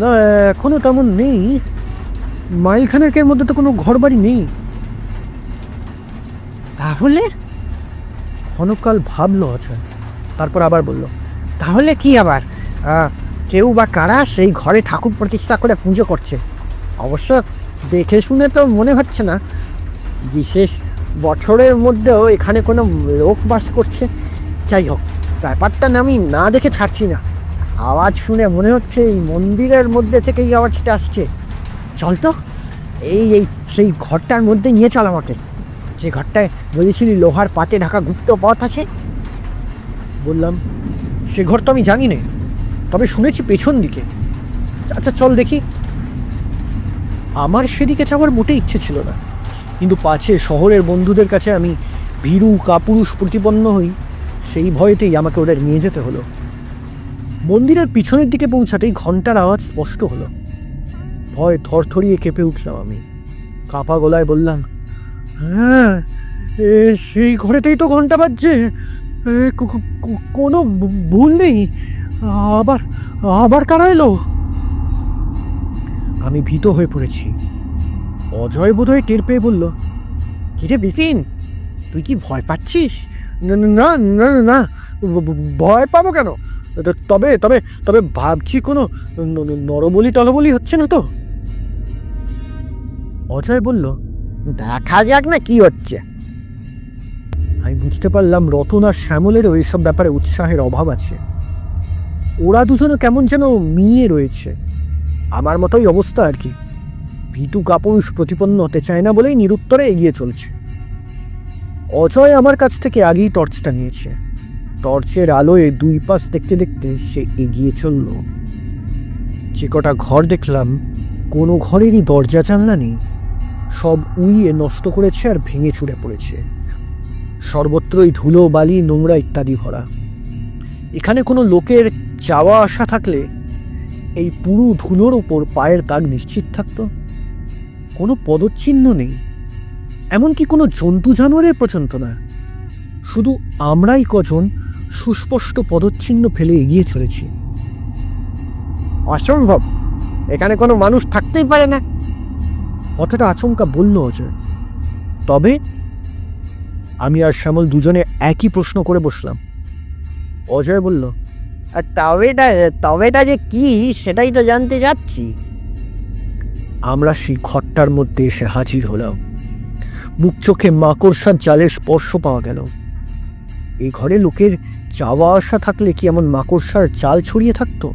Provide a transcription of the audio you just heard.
না, এখনো তেমন নেই। মাইলখানেকের মধ্যে তো কোনো ঘর বাড়ি নেই। তাহলে? ক্ষণকাল ভাবলো অজয়, তারপর আবার বলল, তাহলে কি আবার কেউ বা কারা সেই ঘরে ঠাকুর প্রতিষ্ঠা করে পুজো করছে। অবশ্য দেখে শুনে তো মনে হচ্ছে না বিশেষ বছরের মধ্যেও এখানে কোনো লোক বাস করছে। যাই হোক, ব্যাপারটা আমি না দেখে ছাড়ছি না। আওয়াজ শুনে মনে হচ্ছে এই মন্দিরের মধ্যে থেকেই আওয়াজটা আসছে। চল তো, এই এই সেই ঘরটার মধ্যে নিয়ে চল আমাকে। যে ঘরটায় বলেছিলি লোহার পাতে ঢাকা গুপ্ত পথ আছে। বললাম, সে ঘর তো আমি জানি না, তবে শুনেছি পেছন দিকে। আচ্ছা চল দেখি। আমার সেদিকে যাওয়ার মোটেই ইচ্ছে ছিল না, কিন্তু পাছে শহরের বন্ধুদের কাছে আমি ভীরু কাপুরুষ প্রতিপন্ন হই, সেই ভয়েতেই আমাকে ওদের নিয়ে যেতে হলো। মন্দিরের পিছনের দিকে পৌঁছাতেই ঘন্টার আওয়াজ স্পষ্ট হলো। ভয় থরথরিয়ে কেঁপে উঠলাম আমি। কাঁপা গলায় বললাম, হ্যাঁ, সেই ঘরেতেই তো ঘন্টা বাজছে। কোনো ভুল নেই। আবার আবার কারা এলো? আমি ভীত হয়ে পড়েছি। অজয় বোধহয় টের পেয়ে বলল, কিরে বিপিন, তুই কি ভয় পাচ্ছিস? না না না না, ভয় পাবো কেন? তবে তবে তবে ভাবছি কোনো নরবলি টলবলি হচ্ছে না তো? অজয় বলল, দেখা যাক না কি হচ্ছে। আমি বুঝতে পারলাম রতন আর শ্যামলেরও এইসব ব্যাপারে উৎসাহের অভাব আছে। ওরা দুজনে কেমন যেন মিয়ে রয়েছে। আমার মতোই অবস্থা আর কি। ভীতু কাপুরুষ প্রতিপন্ন হতে চায় না বলেই নিরুত্তরে এগিয়ে চলছে। অজয় আমার কাছ থেকে আগেই টর্চটা নিয়েছে। টর্চের আলোয় দুই পাশ দেখতে দেখতে সে এগিয়ে চলল। যে কটা ঘর দেখলাম, কোনো ঘরেরই দরজা জানলা নেই। সব উইয়ে নষ্ট করেছে আর ভেঙে চুরে পড়েছে। সর্বত্রই ধুলো বালি নোংরা ইত্যাদি ভরা। এখানে কোনো লোকের যাওয়া আসা থাকলে এই পুরো ধুলোর ওপর পায়ের দাগ নিশ্চিত থাকতো। কোনো পদচিহ্ন নেই, এমনকি কোনো জন্তু জানোয়ারের পর্যন্ত না। শুধু আমরাই কজন সুস্পষ্ট পদচিহ্ন ফেলে এগিয়ে চলেছি। অসম্ভব, এখানে কোনো মানুষ থাকতেই পারে না। কথাটা আচমকা বলল অজয়। তবে আমি আর শ্যামল দুজনে একই প্রশ্ন করে বসলাম। অজয় বলল, আর তবেটা যে কি সেটাই তো জানতে যাচ্ছি। আমরা সেই ঘরটার মধ্যে এসে হাজির হলাম। মুখ চোখে মাকড়সার জালের স্পর্শ পাওয়া গেল। এই ঘরে লোকের যাওয়া আসা থাকলে কি এমন মাকড়সার জাল ছড়িয়ে থাকতো?